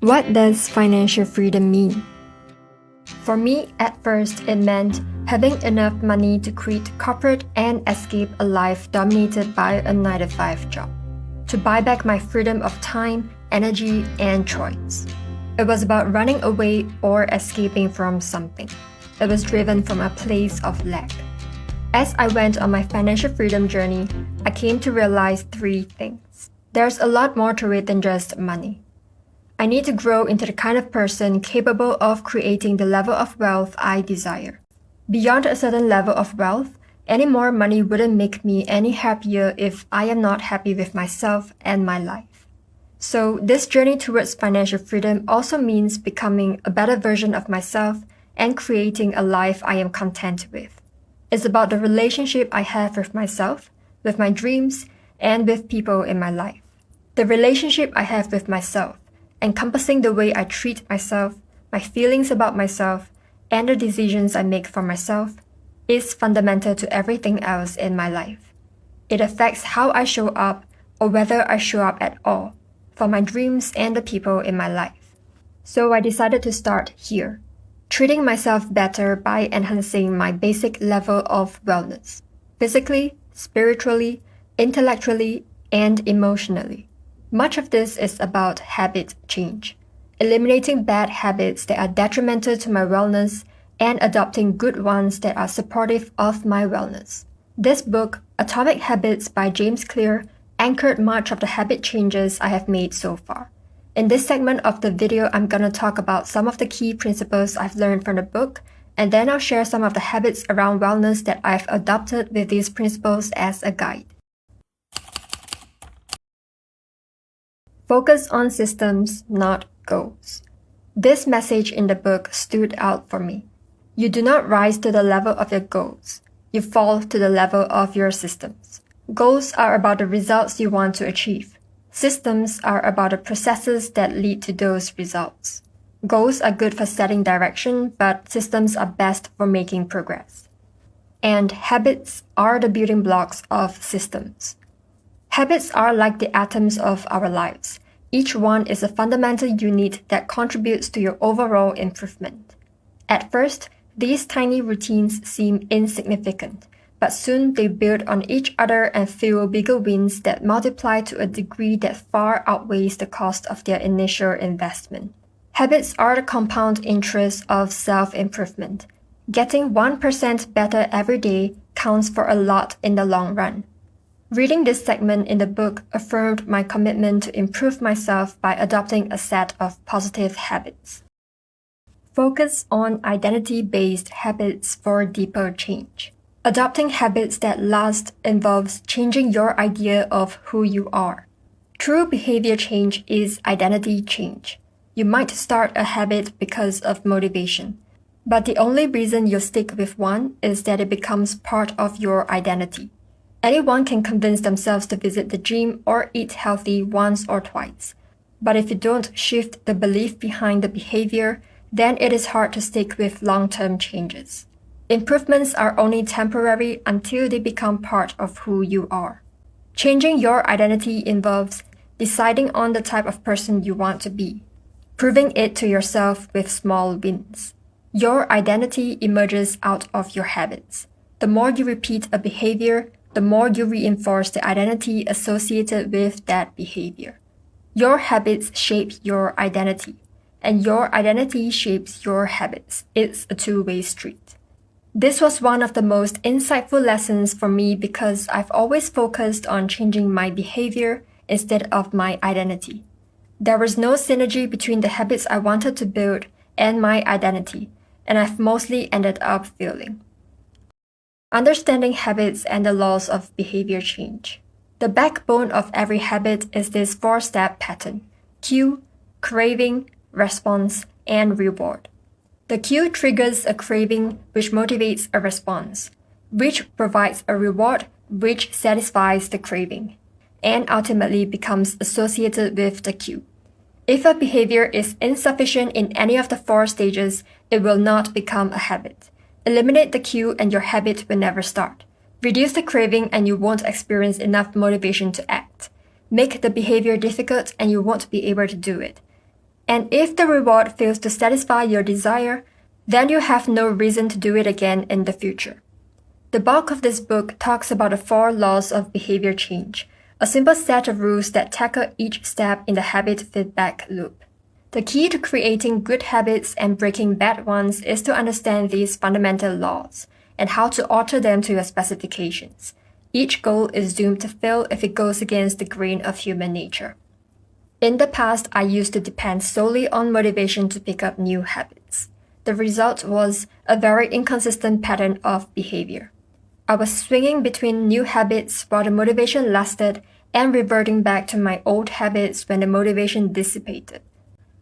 What does financial freedom mean? For me, at first, it meant having enough money to quit corporate and escape a life dominated by a 9 to 5 job, to buy back my freedom of time, energy, and choice. It was about running away or escaping from something. It was driven from a place of lack. As I went on my financial freedom journey, I came to realize three things. There's a lot more to it than just money. I need to grow into the kind of person capable of creating the level of wealth I desire. Beyond a certain level of wealth, any more money wouldn't make me any happier if I am not happy with myself and my life. So this journey towards financial freedom also means becoming a better version of myself and creating a life I am content with. It's about the relationship I have with myself, with my dreams, and with people in my life. The relationship I have with myself, encompassing the way I treat myself, my feelings about myself, and the decisions I make for myself, is fundamental to everything else in my life. It affects how I show up or whether I show up at all for my dreams and the people in my life. So I decided to start here, treating myself better by enhancing my basic level of wellness, physically, spiritually, intellectually, and emotionally. Much of this is about habit change, eliminating bad habits that are detrimental to my wellness and adopting good ones that are supportive of my wellness. This book, Atomic Habits by James Clear, anchored much of the habit changes I have made so far. In this segment of the video, I'm going to talk about some of the key principles I've learned from the book, and then I'll share some of the habits around wellness that I've adopted with these principles as a guide. Focus on systems, not goals. This message in the book stood out for me. You do not rise to the level of your goals. You fall to the level of your systems. Goals are about the results you want to achieve. Systems are about the processes that lead to those results. Goals are good for setting direction, but systems are best for making progress. And habits are the building blocks of systems. Habits are like the atoms of our lives. Each one is a fundamental unit that contributes to your overall improvement. At first, these tiny routines seem insignificant, but soon they build on each other and fuel bigger wins that multiply to a degree that far outweighs the cost of their initial investment. Habits are the compound interest of self-improvement. Getting 1% better every day counts for a lot in the long run. Reading this segment in the book affirmed my commitment to improve myself by adopting a set of positive habits. Focus on identity-based habits for deeper change. Adopting habits that last involves changing your idea of who you are. True behavior change is identity change. You might start a habit because of motivation, but the only reason you'll stick with one is that it becomes part of your identity. Anyone can convince themselves to visit the gym or eat healthy once or twice. But if you don't shift the belief behind the behavior, then it is hard to stick with long-term changes. Improvements are only temporary until they become part of who you are. Changing your identity involves deciding on the type of person you want to be, proving it to yourself with small wins. Your identity emerges out of your habits. The more you repeat a behavior, the more you reinforce the identity associated with that behavior. Your habits shape your identity, and your identity shapes your habits. It's a two-way street. This was one of the most insightful lessons for me because I've always focused on changing my behavior instead of my identity. There was no synergy between the habits I wanted to build and my identity, and I've mostly ended up failing. Understanding habits and the laws of behavior change. The backbone of every habit is this 4-step pattern: cue, craving, response, and reward. The cue triggers a craving, which motivates a response, which provides a reward, which satisfies the craving, and ultimately becomes associated with the cue. If a behavior is insufficient in any of the 4 stages, it will not become a habit. Eliminate the cue and your habit will never start. Reduce the craving and you won't experience enough motivation to act. Make the behavior difficult and you won't be able to do it. And if the reward fails to satisfy your desire, then you have no reason to do it again in the future. The bulk of this book talks about the 4 laws of behavior change, a simple set of rules that tackle each step in the habit feedback loop. The key to creating good habits and breaking bad ones is to understand these fundamental laws and how to alter them to your specifications. Each goal is doomed to fail if it goes against the grain of human nature. In the past, I used to depend solely on motivation to pick up new habits. The result was a very inconsistent pattern of behavior. I was swinging between new habits while the motivation lasted and reverting back to my old habits when the motivation dissipated.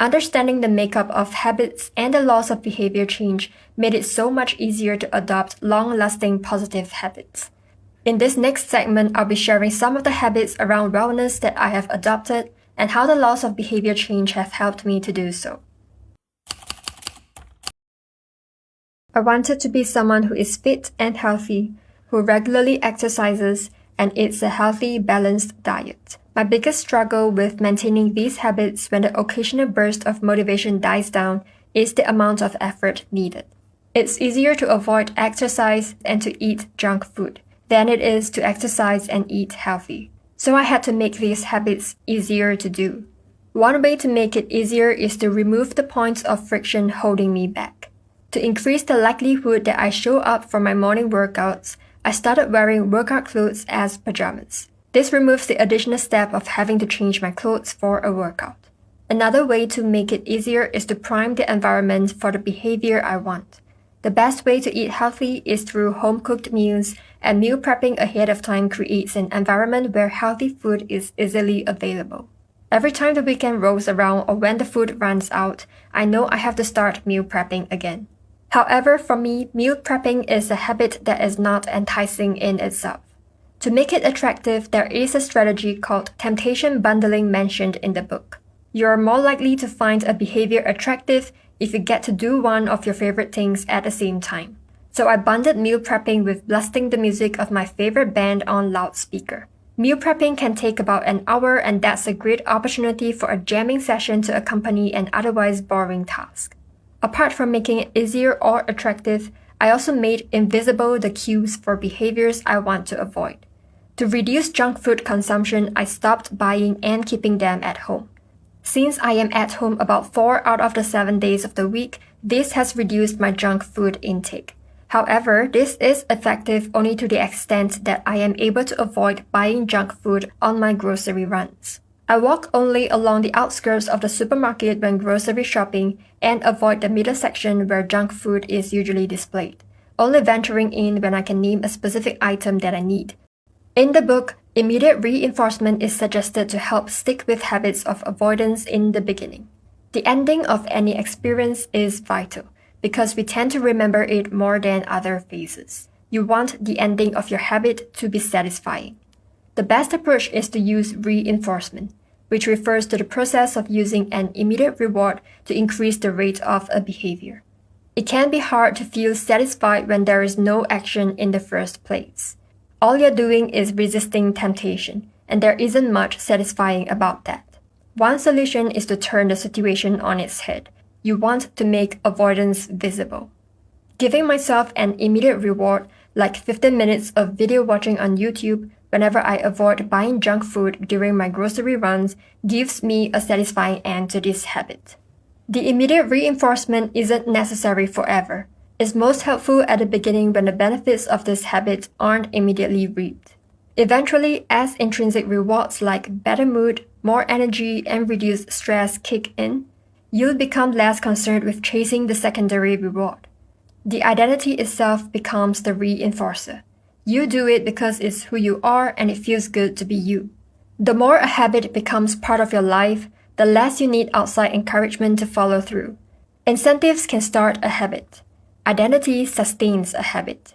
Understanding the makeup of habits and the laws of behavior change made it so much easier to adopt long-lasting positive habits. In this next segment, I'll be sharing some of the habits around wellness that I have adopted and how the laws of behavior change have helped me to do so. I wanted to be someone who is fit and healthy, who regularly exercises, and eats a healthy, balanced diet. My biggest struggle with maintaining these habits when the occasional burst of motivation dies down is the amount of effort needed. It's easier to avoid exercise and to eat junk food than it is to exercise and eat healthy. So I had to make these habits easier to do. One way to make it easier is to remove the points of friction holding me back. To increase the likelihood that I show up for my morning workouts, I started wearing workout clothes as pajamas. This removes the additional step of having to change my clothes for a workout. Another way to make it easier is to prime the environment for the behavior I want. The best way to eat healthy is through home-cooked meals, and meal prepping ahead of time creates an environment where healthy food is easily available. Every time the weekend rolls around or when the food runs out, I know I have to start meal prepping again. However, for me, meal prepping is a habit that is not enticing in itself. To make it attractive, there is a strategy called temptation bundling mentioned in the book. You are more likely to find a behavior attractive if you get to do one of your favorite things at the same time. So I bundled meal prepping with blasting the music of my favorite band on loudspeaker. Meal prepping can take about an hour, and that's a great opportunity for a jamming session to accompany an otherwise boring task. Apart from making it easier or attractive, I also made invisible the cues for behaviors I want to avoid. To reduce junk food consumption, I stopped buying and keeping them at home. Since I am at home about 4 out of the 7 days of the week, this has reduced my junk food intake. However, this is effective only to the extent that I am able to avoid buying junk food on my grocery runs. I walk only along the outskirts of the supermarket when grocery shopping and avoid the middle section where junk food is usually displayed, only venturing in when I can name a specific item that I need. In the book, immediate reinforcement is suggested to help stick with habits of avoidance in the beginning. The ending of any experience is vital, because we tend to remember it more than other phases. You want the ending of your habit to be satisfying. The best approach is to use reinforcement, which refers to the process of using an immediate reward to increase the rate of a behavior. It can be hard to feel satisfied when there is no action in the first place. All you're doing is resisting temptation, and there isn't much satisfying about that. One solution is to turn the situation on its head. You want to make avoidance visible. Giving myself an immediate reward, like 15 minutes of video watching on YouTube whenever I avoid buying junk food during my grocery runs, gives me a satisfying end to this habit. The immediate reinforcement isn't necessary forever. It's most helpful at the beginning when the benefits of this habit aren't immediately reaped. Eventually, as intrinsic rewards like better mood, more energy, and reduced stress kick in, you'll become less concerned with chasing the secondary reward. The identity itself becomes the reinforcer. You do it because it's who you are and it feels good to be you. The more a habit becomes part of your life, the less you need outside encouragement to follow through. Incentives can start a habit. Identity sustains a habit.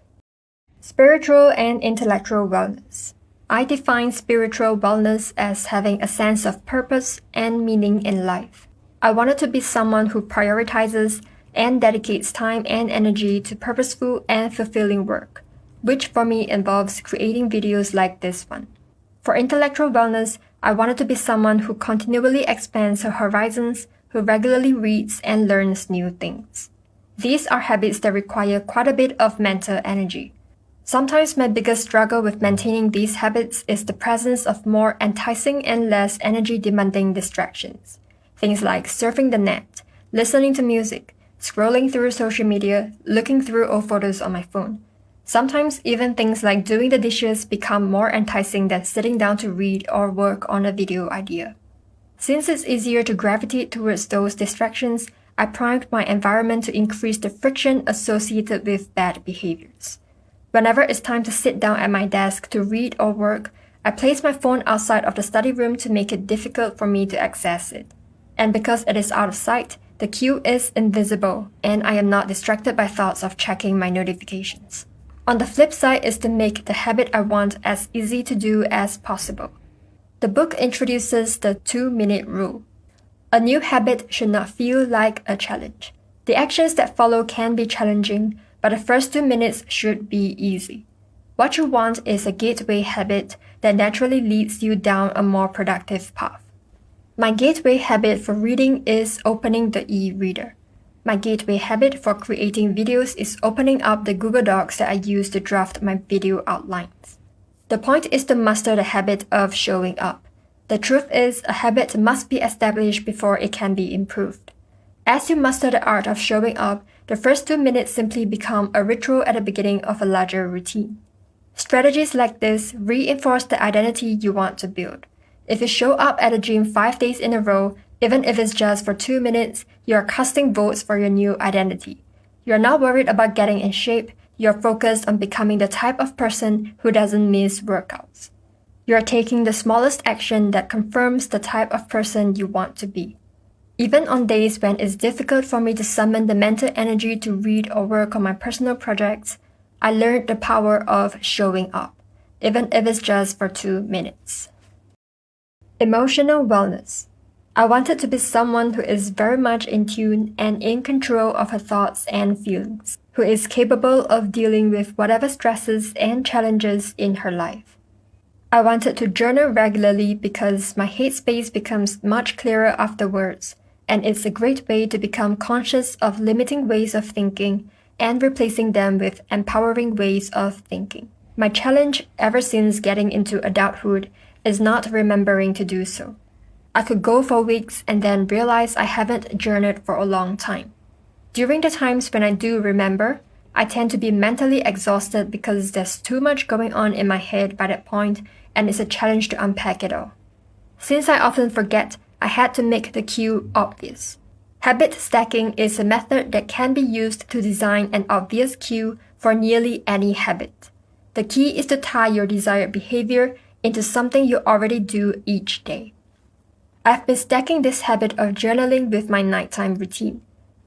Spiritual and intellectual wellness. I define spiritual wellness as having a sense of purpose and meaning in life. I wanted to be someone who prioritizes and dedicates time and energy to purposeful and fulfilling work, which for me involves creating videos like this one. For intellectual wellness, I wanted to be someone who continually expands her horizons, who regularly reads and learns new things. These are habits that require quite a bit of mental energy. Sometimes my biggest struggle with maintaining these habits is the presence of more enticing and less energy-demanding distractions. Things like surfing the net, listening to music, scrolling through social media, looking through old photos on my phone. Sometimes even things like doing the dishes become more enticing than sitting down to read or work on a video idea. Since it's easier to gravitate towards those distractions, I primed my environment to increase the friction associated with bad behaviors. Whenever it's time to sit down at my desk to read or work, I place my phone outside of the study room to make it difficult for me to access it. And because it is out of sight, the cue is invisible, and I am not distracted by thoughts of checking my notifications. On the flip side is to make the habit I want as easy to do as possible. The book introduces the 2-minute rule. A new habit should not feel like a challenge. The actions that follow can be challenging, but the first 2 minutes should be easy. What you want is a gateway habit that naturally leads you down a more productive path. My gateway habit for reading is opening the e-reader. My gateway habit for creating videos is opening up the Google Docs that I use to draft my video outlines. The point is to master the habit of showing up. The truth is, a habit must be established before it can be improved. As you master the art of showing up, the first 2 minutes simply become a ritual at the beginning of a larger routine. Strategies like this reinforce the identity you want to build. If you show up at the gym 5 days in a row, even if it's just for 2 minutes, you are casting votes for your new identity. You are not worried about getting in shape, you are focused on becoming the type of person who doesn't miss workouts. You are taking the smallest action that confirms the type of person you want to be. Even on days when it's difficult for me to summon the mental energy to read or work on my personal projects, I learned the power of showing up, even if it's just for 2 minutes. Emotional wellness. I wanted to be someone who is very much in tune and in control of her thoughts and feelings, who is capable of dealing with whatever stresses and challenges in her life. I wanted to journal regularly because my headspace becomes much clearer afterwards, and it's a great way to become conscious of limiting ways of thinking and replacing them with empowering ways of thinking. My challenge ever since getting into adulthood is not remembering to do so. I could go for weeks and then realize I haven't journaled for a long time. During the times when I do remember, I tend to be mentally exhausted because there's too much going on in my head by that point, and it's a challenge to unpack it all. Since I often forget, I had to make the cue obvious. Habit stacking is a method that can be used to design an obvious cue for nearly any habit. The key is to tie your desired behavior into something you already do each day. I've been stacking this habit of journaling with my nighttime routine.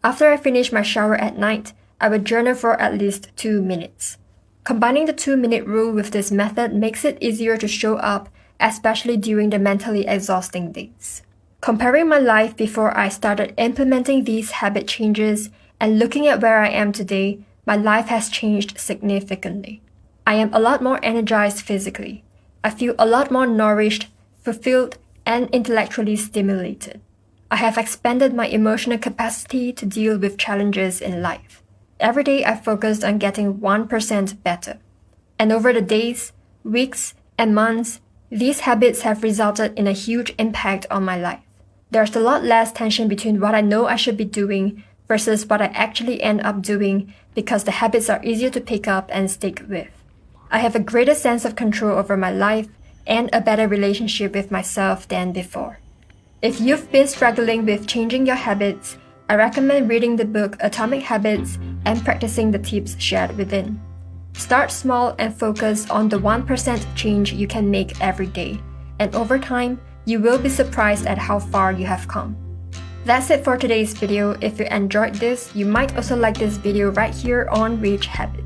After I finish my shower at night, I would journal for at least 2 minutes. Combining the 2-minute rule with this method makes it easier to show up, especially during the mentally exhausting days. Comparing my life before I started implementing these habit changes and looking at where I am today, my life has changed significantly. I am a lot more energized physically. I feel a lot more nourished, fulfilled, and intellectually stimulated. I have expanded my emotional capacity to deal with challenges in life. Every day I focused on getting 1% better. And over the days, weeks, and months, these habits have resulted in a huge impact on my life. There's a lot less tension between what I know I should be doing versus what I actually end up doing because the habits are easier to pick up and stick with. I have a greater sense of control over my life and a better relationship with myself than before. If you've been struggling with changing your habits, I recommend reading the book Atomic Habits and practicing the tips shared within. Start small and focus on the 1% change you can make every day, and over time, you will be surprised at how far you have come. That's it for today's video. If you enjoyed this, you might also like this video right here on Rich Habits.